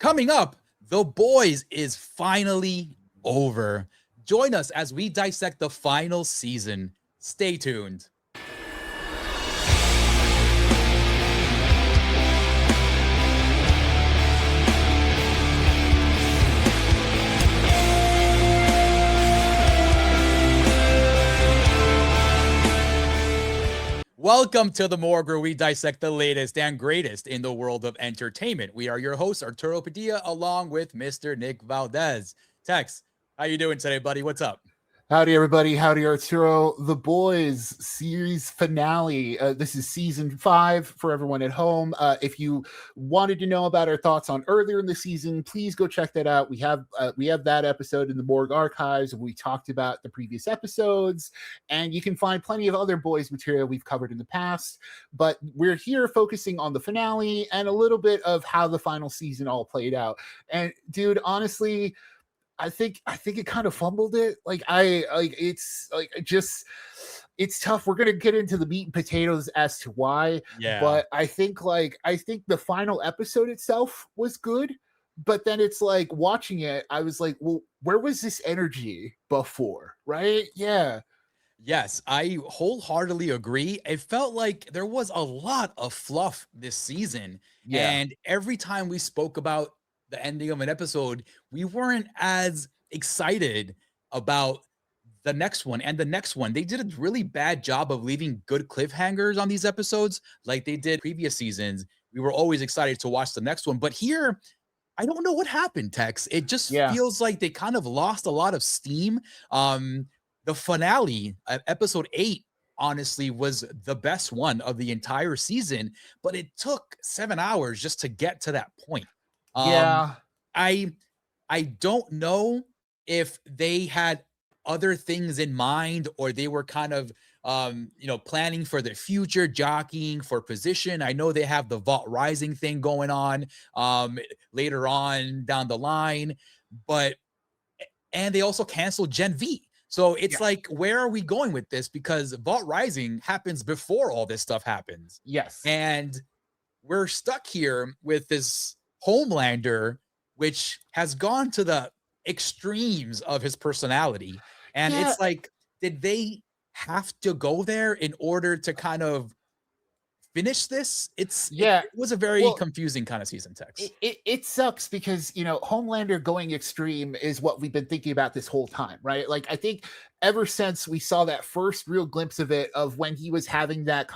Coming up, The Boys is finally over. Join us as we dissect the final season. Stay tuned. Welcome to The Morgue, where we dissect the latest and greatest in the world of entertainment. We are your hosts, Arturo, Padilla, along with Mr. Nick Valdez. Tex, how you doing today, buddy? What's up? Howdy, everybody. Howdy, Arturo. The Boys series finale. This is season 5 for everyone at home. If you wanted to know about our thoughts on earlier in the season, please go check that out. We have that episode in the Morgue archives. We talked about the previous episodes, and you can find plenty of other Boys material we've covered in the past. But we're here focusing on the finale and a little bit of how the final season all played out. And dude, honestly, I think it kind of fumbled it. It's tough. We're gonna get into the meat and potatoes as to why. Yeah. But I think the final episode itself was good. But then it's like watching it, I was like, well, where was this energy before? Right? Yeah. Yes, I wholeheartedly agree. It felt like there was a lot of fluff this season. Yeah. And every time we spoke about the ending of an episode, we weren't as excited about the next one and the next one. They did a really bad job of leaving good cliffhangers on these episodes like they did previous seasons. We were always excited to watch the next one. But here, I don't know what happened, Tex. It just feels like they kind of lost a lot of steam. The finale, episode 8, honestly, was the best one of the entire season, but it took 7 hours just to get to that point. I don't know if they had other things in mind, or they were kind of planning for the future, jockeying for position. I know they have the Vault Rising thing going on later on down the line, and they also canceled Gen V. So it's like, where are we going with this? Because Vault Rising happens before all this stuff happens. Yes. And we're stuck here with this Homelander, which has gone to the extremes of his personality. And it's like, did they have to go there in order to kind of finish this? It was a very confusing kind of season, Tex. It sucks because, Homelander going extreme is what we've been thinking about this whole time, right? Like, I think ever since we saw that first real glimpse of it, of when he was having that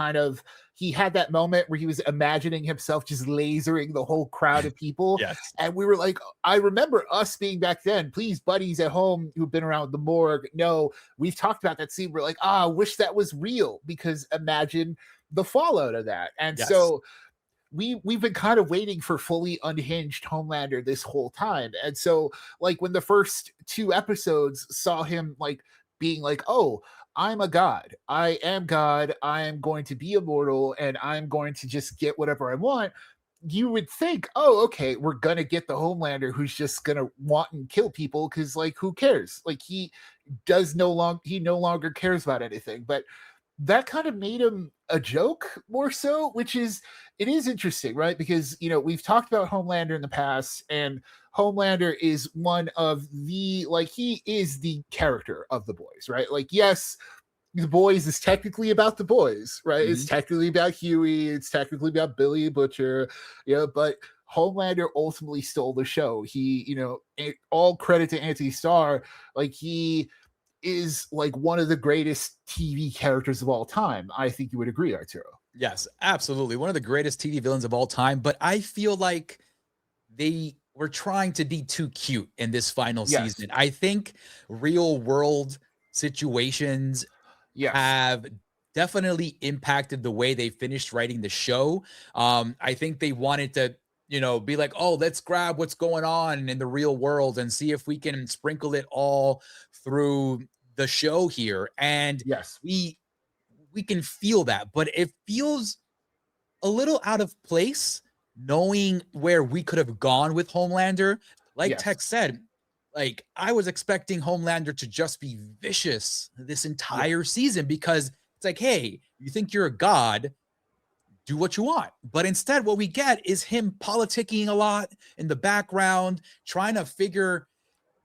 he had that moment where he was imagining himself just lasering the whole crowd of people. Yes. And we were like, I remember us being back then, please, buddies at home who've been around the morgue, no, we've talked about that scene. We're like, I wish that was real, because imagine the fallout of that. And so we've been kind of waiting for fully unhinged Homelander this whole time. And so, like, when the first 2 episodes saw him being like, oh, I'm a god. I am God. I am going to be immortal, and I'm going to just get whatever I want. You would think, oh, okay, we're going to get the Homelander who's just going to want and kill people because, who cares? He no longer cares about anything. But that kind of made him a joke more so, which is interesting, right? Because, we've talked about Homelander in the past, and Homelander is one of the, he is the character of The Boys, right? Yes, The Boys is technically about the boys, right? Mm-hmm. It's technically about Hughie. It's technically about Billy Butcher, but Homelander ultimately stole the show. He, all credit to Anthony Starr, he is one of the greatest TV characters of all time. I think you would agree, Arturo. Yes, absolutely. One of the greatest TV villains of all time. But I feel like they were trying to be too cute in this final season. I think real world situations have definitely impacted the way they finished writing the show. I think they wanted to, be like, oh, let's grab what's going on in the real world and see if we can sprinkle it all through the show here. And we can feel that, but it feels a little out of place knowing where we could have gone with Homelander. Like Tex said, I was expecting Homelander to just be vicious this entire season, because it's like, hey, you think you're a god, do what you want. But instead, what we get is him politicking a lot in the background, trying to figure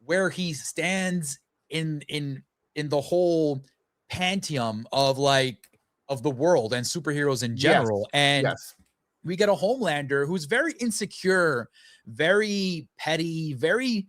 where he stands in the whole pantheon of the world and superheroes in general. And we get a Homelander who's very insecure, very petty, very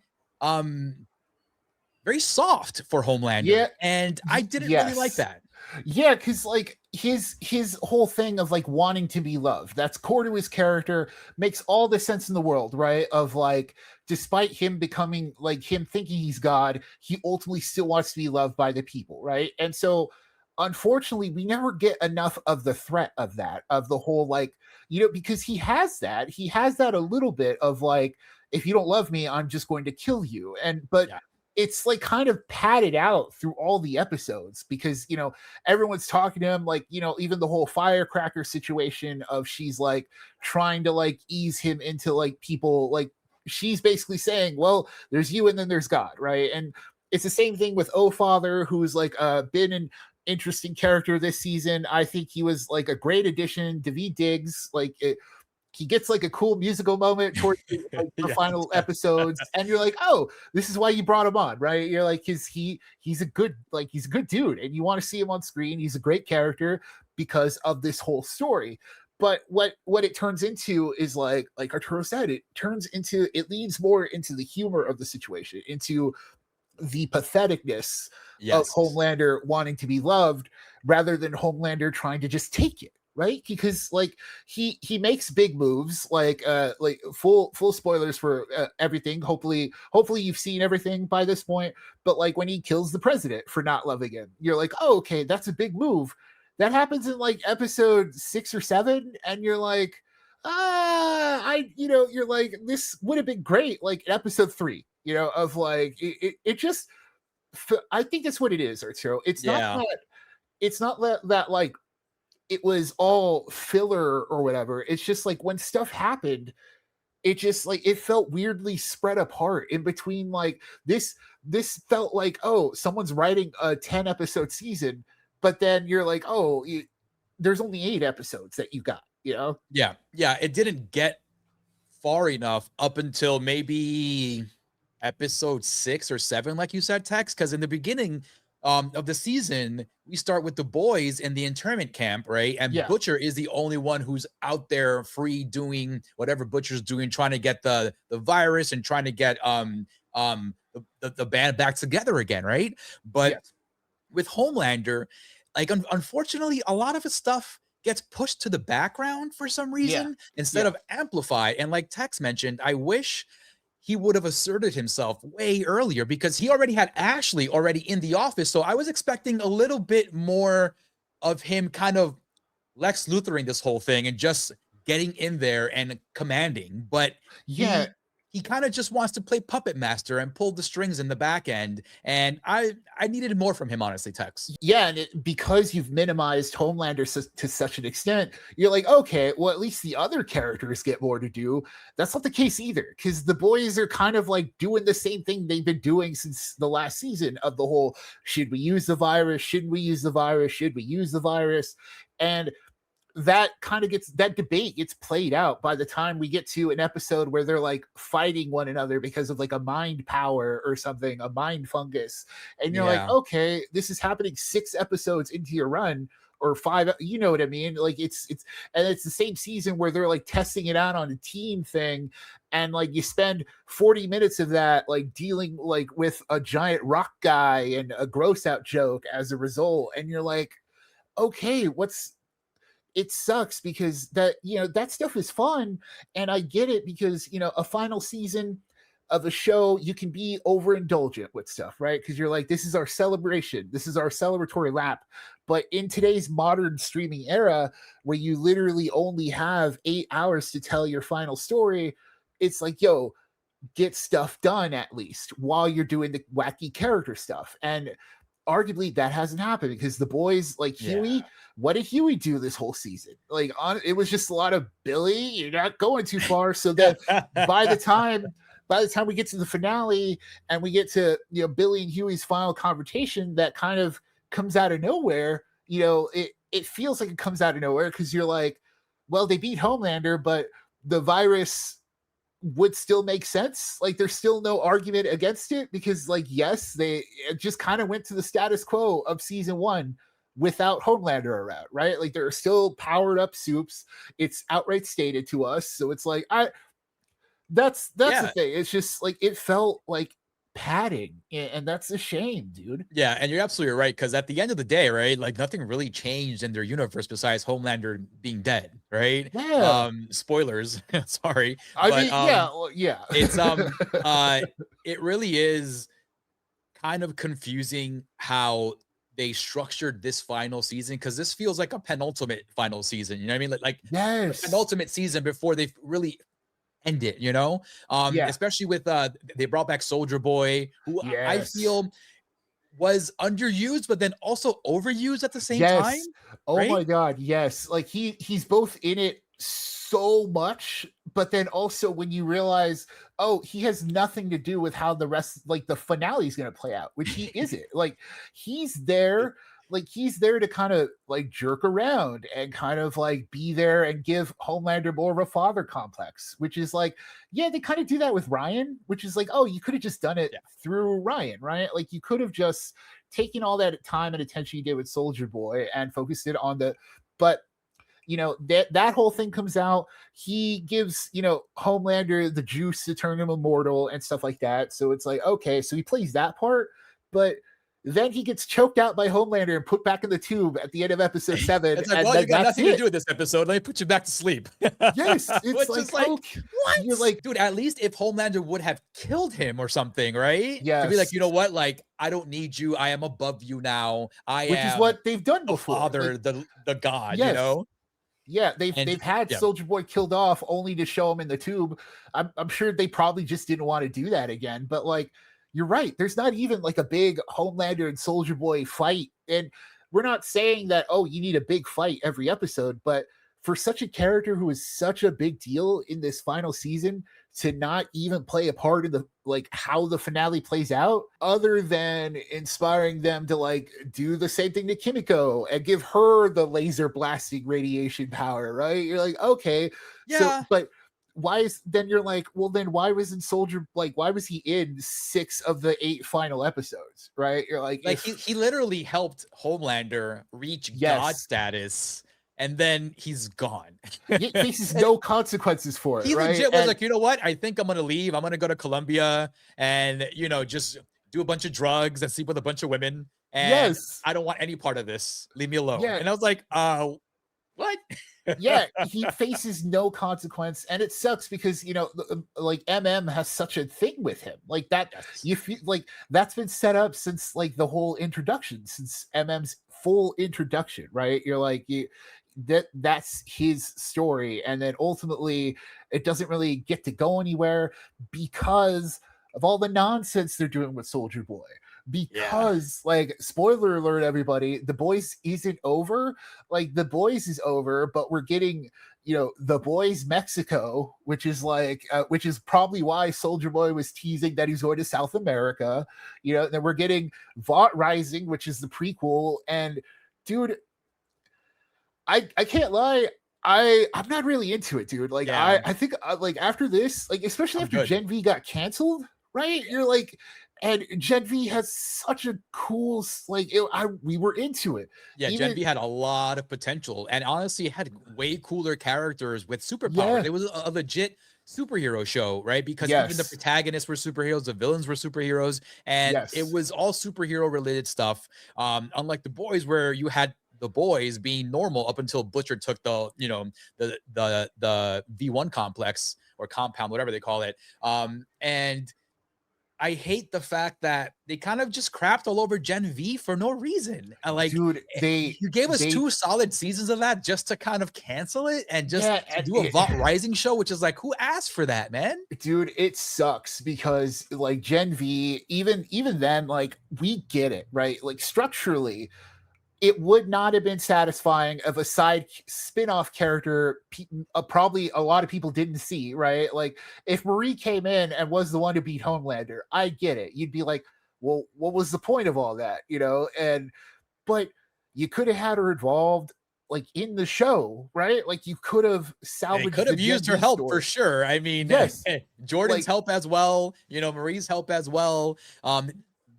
soft for Homelander. Yeah. And I didn't really like that. Yeah, because like his whole thing of like wanting to be loved, that's core to his character, makes all the sense in the world, right? Of like, despite him becoming like him thinking he's God, he ultimately still wants to be loved by the people, right? And so unfortunately, we never get enough of the threat of that, of the whole like, you know, because he has that a little bit of like, if you don't love me, I'm just going to kill you. But it's like kind of padded out through all the episodes because, you know, everyone's talking to him, like, you know, even the whole firecracker situation of she's like trying to like ease him into like people, like she's basically saying, well, there's you and then there's God, right? And it's the same thing with Father, who's like been an interesting character this season. I think he was like a great addition. Daveed Diggs, like he gets like a cool musical moment towards the final episodes, and you're like, oh, this is why you brought him on, right? You're like, he's a good dude, and you want to see him on screen. He's a great character because of this whole story. But what it turns into is like Arturo said, it leads more into the humor of the situation, into the patheticness of Homelander wanting to be loved rather than Homelander trying to just take it. Right, because like he makes big moves, like full spoilers for everything. Hopefully you've seen everything by this point. But like when he kills the president for not loving him, you're like, oh, okay, that's a big move. That happens in like episode 6 or 7, and you're like, you're like, this would have been great, like episode 3, you know, of like it just. I think that's what it is, Arturo. It's not that like it was all filler or whatever. It's just like when stuff happened, it just like it felt weirdly spread apart in between. Like this felt like, oh, someone's writing a 10 episode season, but then you're like, oh, there's only 8 episodes that you got, you know? Yeah. It didn't get far enough up until maybe episode 6 or 7, like you said, Tex, because in the beginning of the season, we start with the boys in the internment camp, right? And Butcher is the only one who's out there free doing whatever Butcher's doing, trying to get the virus and trying to get the band back together again, right? But with Homelander, like unfortunately, a lot of his stuff gets pushed to the background for some reason instead of amplified. And like Tex mentioned, I wish he would have asserted himself way earlier because he already had Ashley already in the office. So I was expecting a little bit more of him kind of Lex Luthering this whole thing and just getting in there and commanding. But he kind of just wants to play puppet master and pull the strings in the back end. And I needed more from him, honestly, Tex. Yeah, and because you've minimized Homelander to such an extent, you're like, okay, well, at least the other characters get more to do. That's not the case either, because the boys are kind of like doing the same thing they've been doing since the last season of the whole, should we use the virus? Shouldn't we use the virus? Should we use the virus? And that kind of that debate gets played out by the time we get to an episode where they're like fighting one another because of like a mind power or something, a mind fungus. And you're like, okay, this is happening 6 episodes into your run or 5, you know what I mean? Like it's the same season where they're like testing it out on a team thing. And like you spend 40 minutes of that like dealing like with a giant rock guy and a gross out joke as a result. And you're like, okay, it sucks because that, you know, that stuff is fun. And I get it because, you know, a final season of a show, you can be overindulgent with stuff, right? Because you're like, this is our celebration. This is our celebratory lap. But in today's modern streaming era, where you literally only have 8 hours to tell your final story, it's like, yo, get stuff done at least while you're doing the wacky character stuff. And arguably that hasn't happened because the boys like Hughie, what did Hughie do this whole season? Like it was just a lot of Billy, you're not going too far. So that by the time we get to the finale and we get to, you know, Billy and Hughie's final confrontation that kind of comes out of nowhere, you know, it feels like it comes out of nowhere because you're like, well, they beat Homelander, but the virus would still make sense. Like, there's still no argument against it because, like, yes, they just kind of went to the status quo of season 1 without Homelander around, right? Like, there are still powered up soups. It's outright stated to us. So it's like, that's the thing. It's just like, it felt like padding, and that's a shame, dude. Yeah, and you're absolutely right, because at the end of the day, right, like nothing really changed in their universe besides Homelander being dead, right? Yeah. Spoilers, sorry. I But mean, yeah, well, yeah. it's it really is kind of confusing how they structured this final season, because this feels like a penultimate final season. You know what I mean? Like Yes. penultimate season before they really end it, you know? Yeah. Especially with they brought back Soldier Boy, who I Yes. feel was underused, but then also overused at the same time. Yes. Oh Right? my god, yes. Like, he's both in it so much, but then also when you realize, oh, he has nothing to do with how the rest, like, the finale is going to play out, which he isn't. Like, he's there, he's there to kind of like jerk around and kind of like be there and give Homelander more of a father complex, which is like, yeah, they kind of do that with Ryan, which is like, oh, you could have just done it through Ryan, right? Like, you could have just taken all that time and attention you did with Soldier Boy and focused it on but you know, that whole thing comes out. He gives, you know, Homelander the juice to turn him immortal and stuff like that. So it's like, okay, so he plays that part, but then he gets choked out by Homelander and put back in the tube at the end of episode 7. It's like, and well, you got nothing it. to do with this episode. Let me put you back to sleep. Yes, it's Which is like, like, what? You're like, dude, at least if Homelander would have killed him or something, right? yes. To be like, you know what? Like, I don't need you. I am above you now. Which is what they've done before. Father, like, the god, yes. you know? Yeah, they've had Soldier Boy killed off only to show him in the tube. I'm sure they probably just didn't want to do that again. But like, you're right. There's not even like a big Homelander and Soldier Boy fight. And we're not saying that, oh, you need a big fight every episode, but for such a character who is such a big deal in this final season to not even play a part in the like how the finale plays out, other than inspiring them to like do the same thing to Kimiko and give her the laser blasting radiation power, right? You're like, okay, yeah. So, but why is then you're like, well, then why wasn't Soldier like why was he in 6 of the 8 final episodes, right? You're like he literally helped Homelander reach god status, and then he's gone. He faces no consequences for it. He right? legit was like, you know what? I think I'm gonna leave. I'm gonna go to Colombia and, you know, just do a bunch of drugs and sleep with a bunch of women. And I don't want any part of this. Leave me alone. And I was like, what? Yeah, he faces no consequence, and it sucks because, you know, like has such a thing with him, like that. You feel like that's been set up since like the whole introduction, since MM's full introduction, right? You're like, that's his story, and then ultimately it doesn't really get to go anywhere because of all the nonsense they're doing with Soldier Boy. Because like, spoiler alert, everybody, The Boys isn't over. Like, The Boys is over, but we're getting, you know, The Boys Mexico, which is like which is probably why Soldier Boy was teasing that he's going to South America, you know. Then we're getting Vought Rising, which is the prequel. And dude, I can't lie, I'm not really into it, dude. Like, I think like after this, like especially after Gen V got canceled, right? You're like, and Gen V has such a cool, like, we were into it. Yeah, Gen V had a lot of potential, and honestly, it had way cooler characters with superpowers. It was a legit superhero show, right? Because even the protagonists were superheroes, the villains were superheroes, and it was all superhero related stuff. Unlike The Boys, where you had the boys being normal up until Butcher took the, you know, the V1 complex or compound, whatever they call it. And I hate the fact that they kind of just crapped all over Gen V for no reason. Like, dude, you gave us 2 solid seasons of that just to kind of cancel it and just do a Vought Rising show, which is like, who asked for that, man? Dude, it sucks because like Gen V, even then, like, we get it, right? Like, structurally, it would not have been satisfying of a side spin-off character probably a lot of people didn't see, right? Like, if Marie came in and was the one to beat Homelander, I get it. You'd be like, well, what was the point of all that, you know? But you could have had her involved like in the show, right? Like you could have They salvaged could the have used Gen her V help for story. sure. I mean, Yes, Jordan's like help as well, Marie's help as well.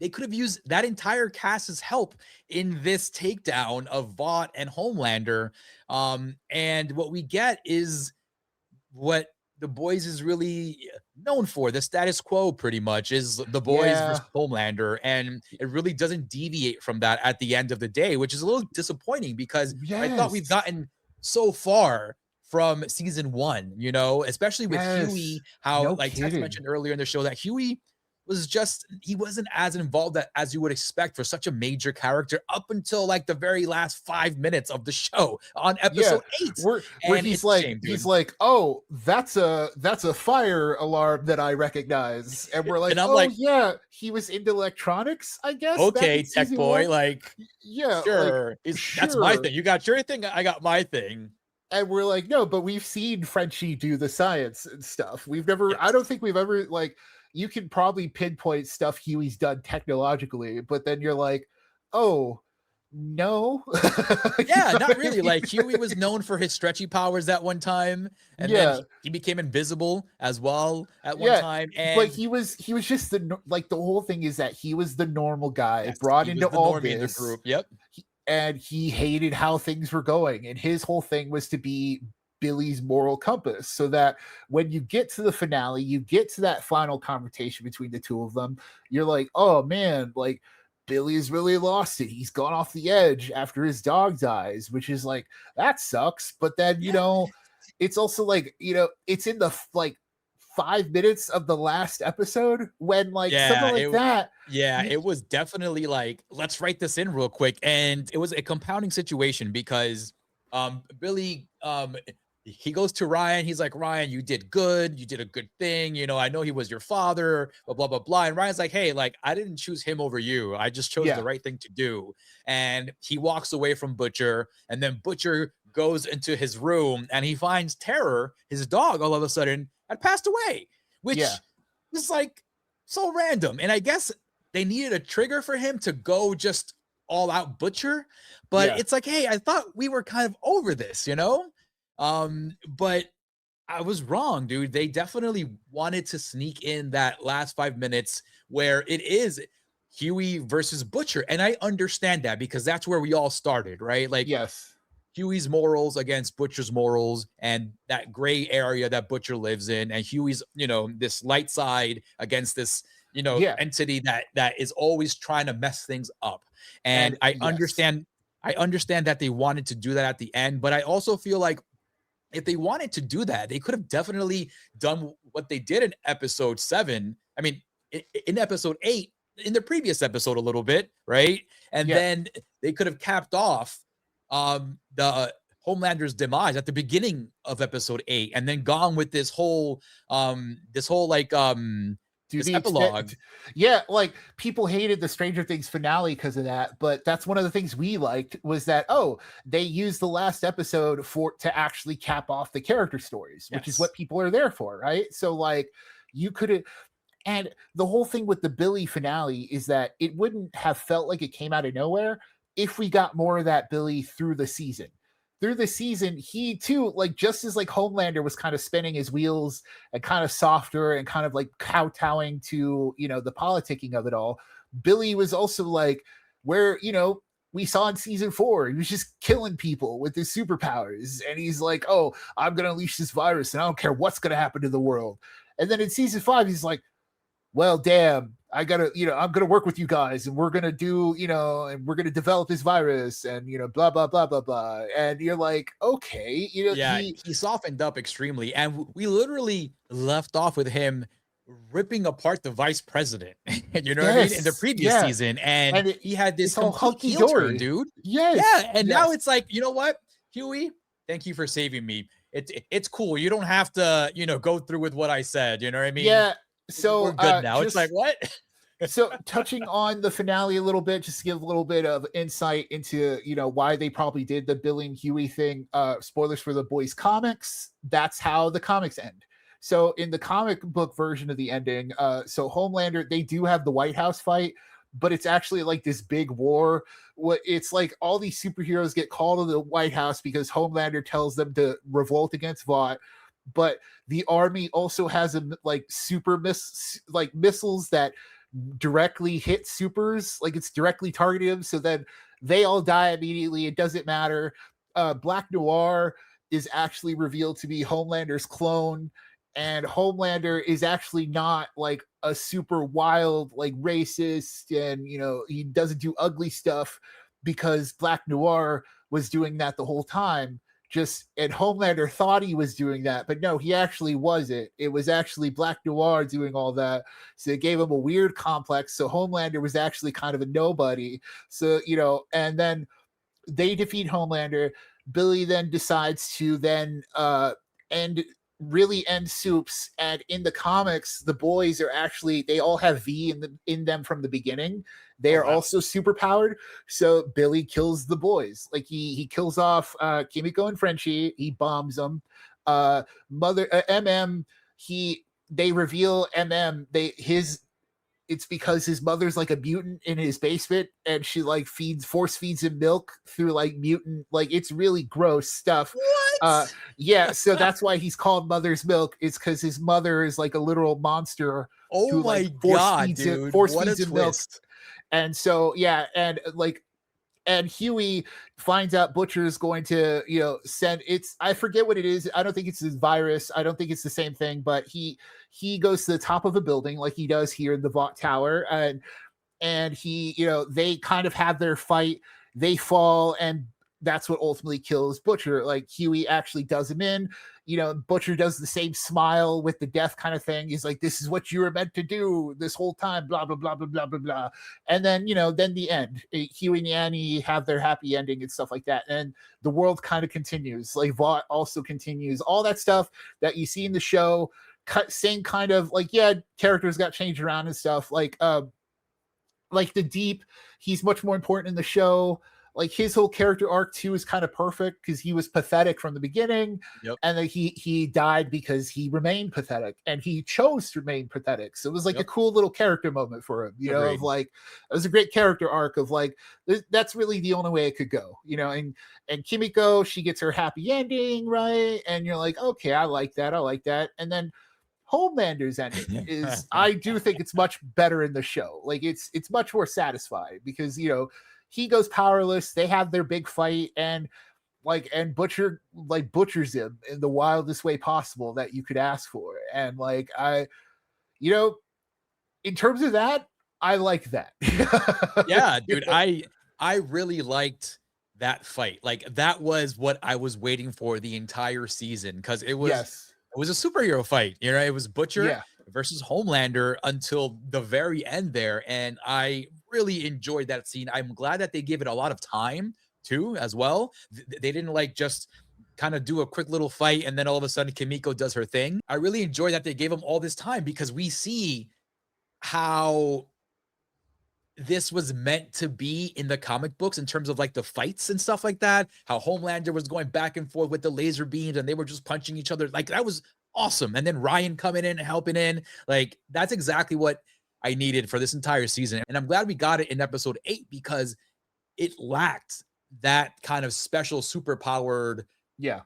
They could have used that entire cast's help in this takedown of Vought and Homelander. And what we get is what the boys is really known for. The status quo pretty much is the boys yeah, versus Homelander, and it really doesn't deviate from that at the end of the day, which is a little disappointing because I thought we've yes, gotten so far from season one, especially with yes, Hughie, how no like Tex kidding. mentioned earlier in the show that Hughie he wasn't as involved as you would expect for such a major character up until like the very last 5 minutes of the show on Yeah, episode 8. where And it's a shame, he's dude. like, oh, that's a fire alarm that I recognize, and we're like, And I'm oh like, yeah, he was into electronics, I guess, back in okay, tech season boy, one. like, Yeah, like sure. That's my sure. thing. You got your thing, I got my thing. And we're like, no, but we've seen Frenchie do the science and stuff. We've never, I Yes. don't think we've ever, like, you can probably pinpoint stuff Huey's done technologically, but then you're like, oh, no. You Yeah, know not what I really. mean? Like Huey was known for his stretchy powers at one time, and then Yeah, he became invisible as well at one yeah. time. But And he was just like the whole thing is that he was the normal guy yes, brought he into was the all normie in the this, group. Yep. and he hated how things were going, and his whole thing was to be Billy's moral compass, so that when you get to the finale, you get to that final confrontation between the two of them, you're like, oh man, like Billy's really lost it. He's gone off the edge after his dog dies, which is like, that sucks. But then, Yeah. it's also like, it's in the like 5 minutes of the last episode when like something Yeah, like that. You, it was definitely like, let's write this in real quick. And it was a compounding situation because Billy he goes to Ryan, he's like, Ryan, you did good, you did a good thing, I know he was your father, blah blah blah. And Ryan's like, hey, like I didn't choose him over you, I just chose the yeah, right thing to do. And he walks away from Butcher, and then Butcher goes into his room and he finds Terror, his dog, all of a sudden had passed away, which yeah, is like so random. And I guess they needed a trigger for him to go just all out Butcher. But yeah. it's like, hey, I thought we were kind of over this. But I was wrong, dude. They definitely wanted to sneak in that last 5 minutes where it is Huey versus Butcher. And I understand that because that's where we all started, right? Like Yes. Huey's morals against Butcher's morals and that gray area that Butcher lives in, and Huey's, this light side against this, Yeah. entity that is always trying to mess things up. And And I yes. understand that they wanted to do that at the end, but I also feel like if they wanted to do that, they could have definitely done what they did in episode 7. I mean, in episode 8, in the previous episode a little bit, right? And Yeah. then they could have capped off the Homelander's demise at the beginning of episode 8 and then gone with Do this the epilogue. yeah, like people hated the Stranger Things finale because of that, but that's one of the things we liked was that, oh, they used the last episode to actually cap off the character stories, which is Yes. what people are there for, right? So like you could have, and the whole thing with the Billy finale is that it wouldn't have felt like it came out of nowhere if we got more of that Billy through the season. Through the season, he too, like just as like Homelander was kind of spinning his wheels and kind of softer and kind of like kowtowing to, the politicking of it all, Billy was also like where, we saw in season 4, he was just killing people with his superpowers. And he's like, oh, I'm going to unleash this virus and I don't care what's going to happen to the world. And then in season 5, he's like, well, damn, I gotta, I'm gonna work with you guys and we're gonna do, and we're gonna develop this virus and, blah, blah, blah, blah, blah. And you're like, okay, Yeah, he softened up extremely. And we literally left off with him ripping apart the vice president. You know what I mean? In the yes, previous yeah. season. And And he had this it's all complete hunky heel turn, dory. dude. Yes, Yeah. And now yes, it's like, you know what, Huey, thank you for saving me. It's cool. You don't have to, go through with what I said. You know what I mean? yeah. We're So, good now. It's like, just what? so touching on the finale a little bit, just to give a little bit of insight into, why they probably did the Billy and Huey thing. Spoilers for the boys comics. That's how the comics end. So in the comic book version of the ending, so Homelander, they do have the White House fight, but it's actually like this big war. What it's like all these superheroes get called to the White House because Homelander tells them to revolt against Vought, but the army also has like missiles that directly hit supers, like it's directly targeted, so then they all die immediately. It doesn't matter. Black Noir is actually revealed to be Homelander's clone, and Homelander is actually not like a super wild, like racist, and he doesn't do ugly stuff because Black Noir was doing that the whole time. And Homelander thought he was doing that, but no, he actually wasn't. It was actually Black Noir doing all that. So it gave him a weird complex. So Homelander was actually kind of a nobody. So, and then they defeat Homelander. Billy then decides to then end Soups. And in the comics, the boys are actually, they all have V in them from the beginning. They are also super powered. So Billy kills the boys. Like he kills off Kimiko and Frenchie. He bombs them. MM, they reveal MM, it's because his mother's like a mutant in his basement, and she like force feeds him milk through like mutant, like it's really gross stuff. What? Yeah, so that's why he's called Mother's Milk. It's because his mother is like a literal monster. Oh my god, dude! Force feeds him milk. And so and Hughie finds out Butcher is going to, send I forget what it is. I don't think it's this virus. I don't think it's the same thing, but he goes to the top of a building like he does here in the Vought Tower. And he, they kind of have their fight. They fall, and that's what ultimately kills Butcher. Like Hughie actually does him in. Butcher does the same smile with the death kind of thing. He's like, this is what you were meant to do this whole time, blah, blah, blah, blah, blah, blah, blah. And then, then the end. Hughie and Annie have their happy ending and stuff like that. And the world kind of continues. Like Vought also continues. All that stuff that you see in the show, same kind of like, yeah, characters got changed around and stuff. Like the Deep, he's much more important in the show. Like his whole character arc too is kind of perfect because he was pathetic from the beginning. Yep. And then he died because he remained pathetic, and he chose to remain pathetic. So it was like a cool little character moment for him, Agreed. of like, it was a great character arc of like, that's really the only way it could go, and Kimiko, she gets her happy ending, right? And you're like, okay, I like that. And then Homelander's ending is, I do think it's much better in the show. Like it's much more satisfying because, he goes powerless. They have their big fight, and Butcher butchers him in the wildest way possible that you could ask for. And like in terms of that, I like that. Yeah, dude, I really liked that fight. Like that was what I was waiting for the entire season, because it was a superhero fight. It was Butcher versus Homelander until the very end there, and I really enjoyed that scene. I'm glad that they gave it a lot of time too, as well. They didn't like just kind of do a quick little fight and then all of a sudden Kimiko does her thing. I really enjoyed that they gave them all this time, because we see how this was meant to be in the comic books in terms of like the fights and stuff like that, how Homelander was going back and forth with the laser beams and they were just punching each other. Like that was awesome. And then Ryan coming in and helping in, like that's exactly what I needed for this entire season. And I'm glad we got it in episode 8, because it lacked that kind of special super powered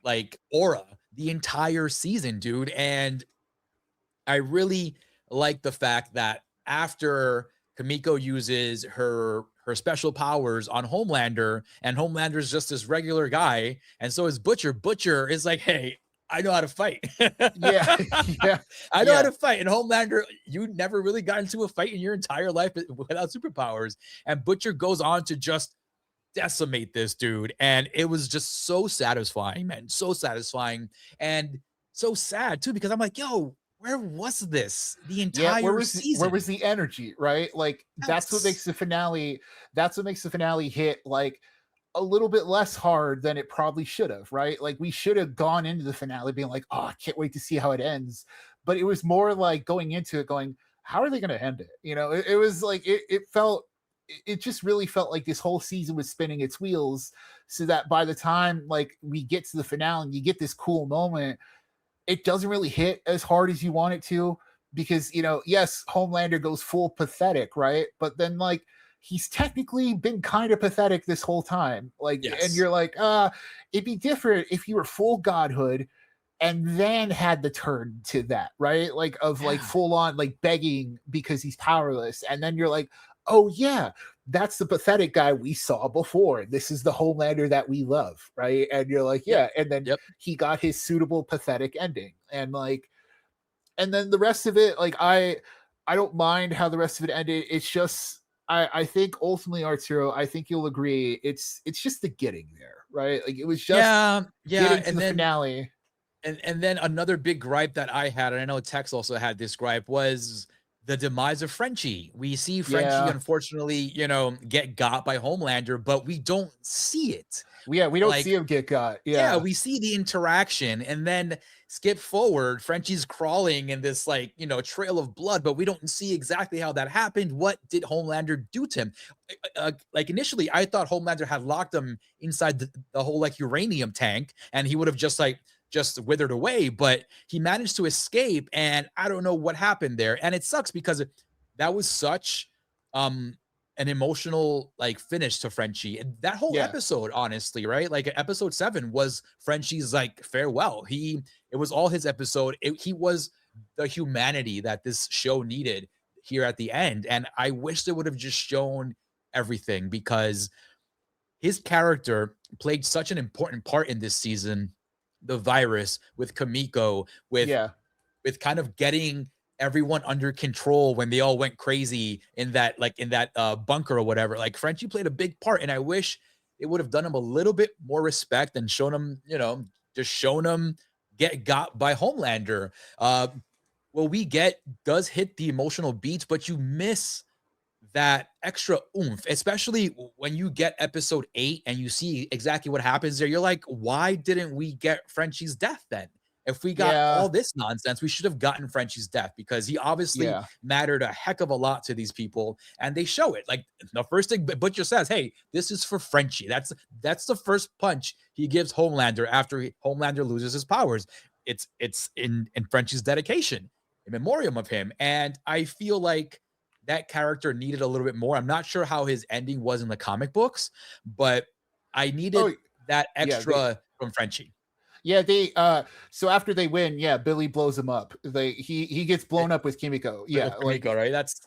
like aura the entire season, dude. And I really like the fact that after Kimiko uses her special powers on Homelander, and Homelander's just this regular guy, and so is Butcher. Butcher is like, hey, I know how to fight. I know how to fight. And Homelander, you never really got into a fight in your entire life without superpowers. And Butcher goes on to just decimate this dude. And it was just so satisfying, man. So satisfying. And so sad too, because I'm like, yo, where was this the entire season? Where was the energy, right? Like that's what makes the finale. That's what makes the finale hit like a little bit less hard than it probably should have, right? Like we should have gone into the finale being like, oh, I can't wait to see how it ends. But it was more like going into it going, how are they going to end it? It was like, it just really felt like this whole season was spinning its wheels, so that by the time like we get to the finale and you get this cool moment, it doesn't really hit as hard as you want it to. because, yes, Homelander goes full pathetic, right? But then like he's technically been kind of pathetic this whole time. Like, and Yes. you're like, it'd be different if you were full godhood and then had the turn to that, right? Like of like Yeah. full on like begging because he's powerless. And then you're like, oh yeah, that's the pathetic guy we saw before. This is the Homelander that we love, right? And you're like, yeah. And then Yep. he got his suitable pathetic ending. And like, and then the rest of it, like I don't mind how the rest of it ended. It's just I think ultimately, Arturo, I think you'll agree, it's just the getting there, right? Like it was just getting to and the then finale. and then another big gripe that I had, and I know Tex also had this gripe, was the demise of Frenchie. We see Frenchie, unfortunately, get got by Homelander, but we don't see it. Yeah, we don't Like, see him get got. Yeah, we see the interaction, and then skip forward, Frenchie's crawling in this trail of blood, but we don't see exactly how that happened. What did Homelander do to him? Like initially, I thought Homelander had locked him inside the whole like uranium tank, and he would have just withered away, but he managed to escape, and I don't know what happened there. And it sucks because that was such an emotional like finish to Frenchie. And that whole episode, honestly, right? Like episode 7 was Frenchie's like farewell. It was all his episode. He was the humanity that this show needed here at the end. And I wish they would have just shown everything, because his character played such an important part in this season. The virus with Kamiko, with kind of getting everyone under control when they all went crazy in that bunker or whatever. Like Frenchie played a big part, and I wish it would have done him a little bit more respect and shown him, just shown him get got by Homelander. What we get does hit the emotional beats, but you miss that extra oomph, especially when you get episode 8 and you see exactly what happens there. You're like, why didn't we get Frenchie's death then? If we got all this nonsense, we should have gotten Frenchie's death, because he obviously mattered a heck of a lot to these people, and they show it. Like the first thing Butcher says, hey, this is for Frenchie. That's the first punch he gives Homelander after Homelander loses his powers. It's in Frenchie's dedication, in memoriam of him. And I feel like that character needed a little bit more. I'm not sure how his ending was in the comic books, but I needed that extra from Frenchie. Yeah, they so after they win, Billy blows him up. He gets blown up with Kimiko. Yeah, Kimiko, right? That's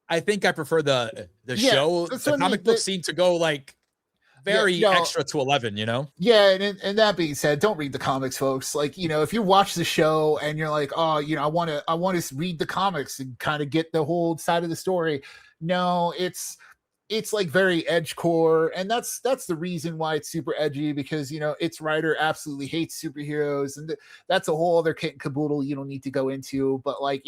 I think I prefer the show. The comic book seem to go like very extra to 11, Yeah, and that being said, don't read the comics, folks. Like, if you watch the show and you're like, oh, I want to read the comics and kind of get the whole side of the story. No, it's like very edge core, and that's the reason why it's super edgy, because its writer absolutely hates superheroes, and that's a whole other kit and caboodle you don't need to go into. But like,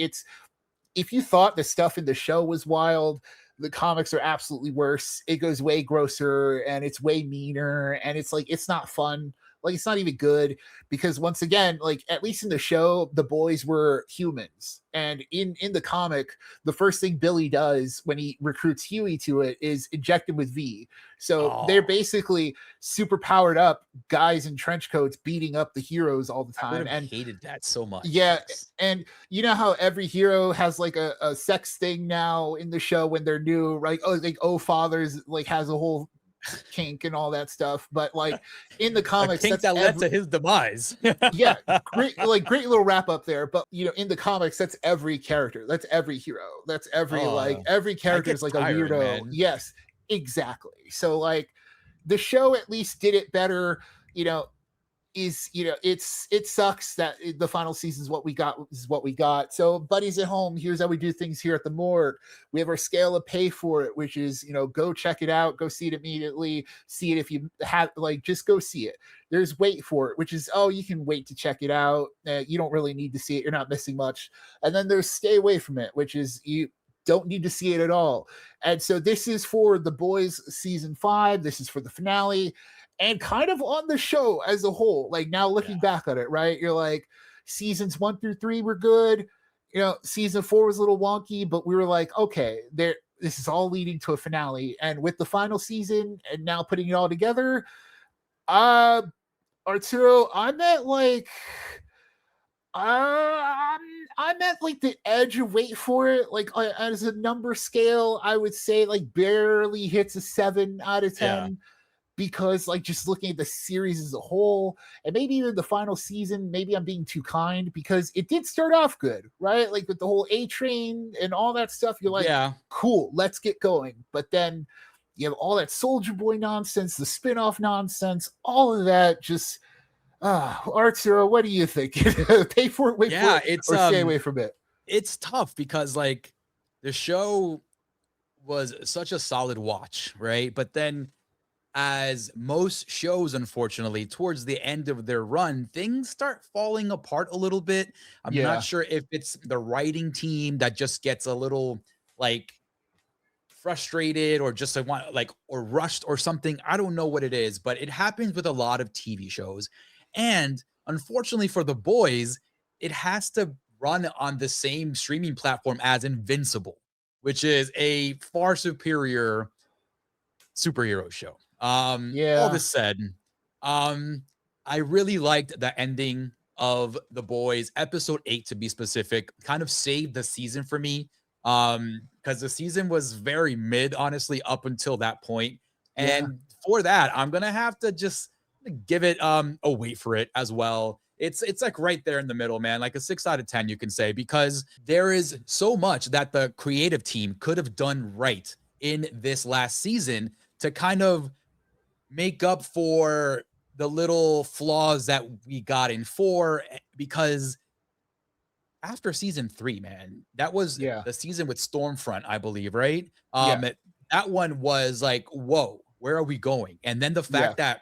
if you thought the stuff in the show was wild, the comics are absolutely worse. It goes way grosser, and it's way meaner, and it's like, it's not fun. Like, it's not even good, because once again, like, at least in the show, the boys were humans. And in the comic, the first thing Billy does when he recruits Hughie to it is inject him with V. So they're basically super powered up guys in trench coats beating up the heroes all the time. And hated that so much. Yeah. And you know how every hero has like a sex thing now in the show when they're new, right? Oh, Fathers like has a whole kink and all that stuff, but like in the comics, kink that led to his demise. great little wrap up there. But in the comics, that's every character, that's every hero, that's every every character is like tired, a weirdo. Man. Yes, exactly. So like the show at least did it better. It sucks that the final season is what we got. So buddies at home, here's how we do things here at the Morgue. We have our scale of pay for it, which is, go check it out, go see it immediately, see it if you have, just go see it. There's wait for it, which is, you can wait to check it out. You don't really need to see it. You're not missing much. And then there's stay away from it, which is you don't need to see it at all. And so this is for The Boys season 5. This is for the finale. And kind of on the show as a whole, like now looking back on it, right? You're like, seasons 1 through 3 were good. Season 4 was a little wonky, but we were like, okay, this is all leading to a finale. And with the final season and now putting it all together, Arturo, I'm at like I'm at like the edge of wait for it. Like as a number scale, I would say like barely hits a 7 out of 10 because like just looking at the series as a whole and maybe even the final season, maybe I'm being too kind because it did start off good, right? Like with the whole A train and all that stuff, you're like, Yeah. cool, let's get going. But then you have all that Soldier Boy nonsense, the spin-off nonsense, all of that just Arturo, what do you think? Pay for it, wait for Yeah, it, or stay away from it? it's tough because like the show was such a solid watch, right? But then as most shows, unfortunately, towards the end of their run, things start falling apart a little bit. I'm not Yeah. sure if it's the writing team that just gets a little like frustrated or just like want like or rushed or something. I don't know what it is, but it happens with a lot of TV shows. And unfortunately for the boys, it has to run on the same streaming platform as Invincible, which is a far superior superhero show. All Yeah. this said, um, I really liked the ending of The Boys, episode 8 to be specific, kind of saved the season for me. Because the season was very mid, honestly, up until that point. Yeah. And for that, I'm gonna have to just give it a wait for it as well. It's like right there in the middle, man, like a 6 out of 10, you can say, because there is so much that the creative team could have done right in this last season to kind of make up for the little flaws that we got in 4 because after season 3, man, that was Yeah. the season with Stormfront, I believe, right? Yeah. That one was like, whoa, where are we going? And then the Yeah. fact that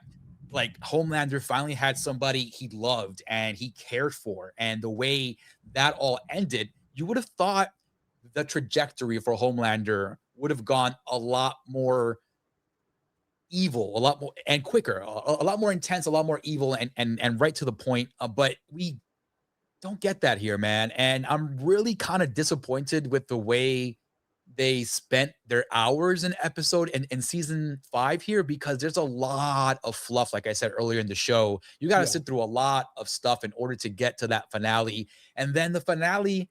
like Homelander finally had somebody he loved and he cared for, and the way that all ended, you would have thought the trajectory for Homelander would have gone a lot more evil, a lot more and quicker, a lot more intense, a lot more evil, and right to the point. But we don't get that here, man. And I'm really kind of disappointed with the way they spent their hours in episode and in season 5 here because there's a lot of fluff, like I said earlier in the show. You got to Yeah. sit through a lot of stuff in order to get to that finale. And then the finale,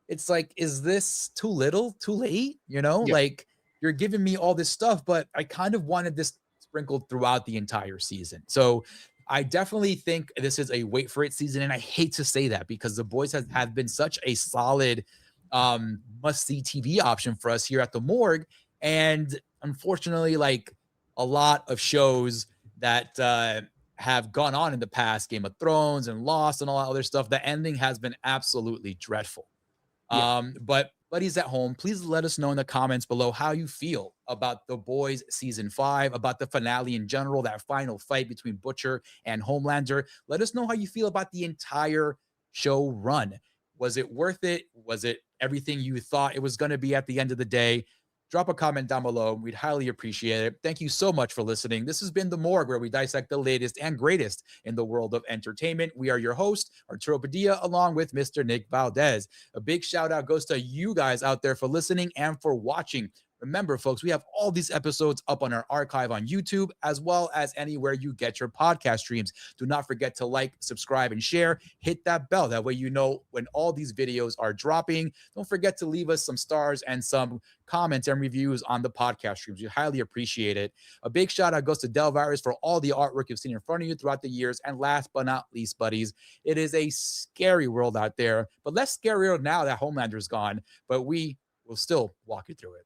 it's like, is this too little, too late? You know, Yeah. like you're giving me all this stuff, but I kind of wanted this sprinkled throughout the entire season. So I definitely think this is a wait for it season. And I hate to say that because the boys have been such a solid must see TV option for us here at the morgue. And unfortunately, like a lot of shows that have gone on in the past, Game of Thrones and Lost and all that other stuff, the ending has been absolutely dreadful. Yeah. But buddies at home, please let us know in the comments below how you feel about The Boys season 5, about the finale in general, that final fight between Butcher and Homelander. Let us know how you feel about the entire show run. Was it worth it? Was it everything you thought it was going to be at the end of the day? Drop a comment down below. We'd highly appreciate it. Thank you so much for listening. This has been The Morgue, where we dissect the latest and greatest in the world of entertainment. We are your host, Arturo Padilla, along with Mr. Nick Valdez. A big shout out goes to you guys out there for listening and for watching. Remember, folks, we have all these episodes up on our archive on YouTube, as well as anywhere you get your podcast streams. Do not forget to like, subscribe, and share. Hit that bell. That way you know when all these videos are dropping. Don't forget to leave us some stars and some comments and reviews on the podcast streams. We highly appreciate it. A big shout out goes to Delvirus for all the artwork you've seen in front of you throughout the years. And last but not least, buddies, it is a scary world out there, but less scarier now that Homelander is gone, but we will still walk you through it.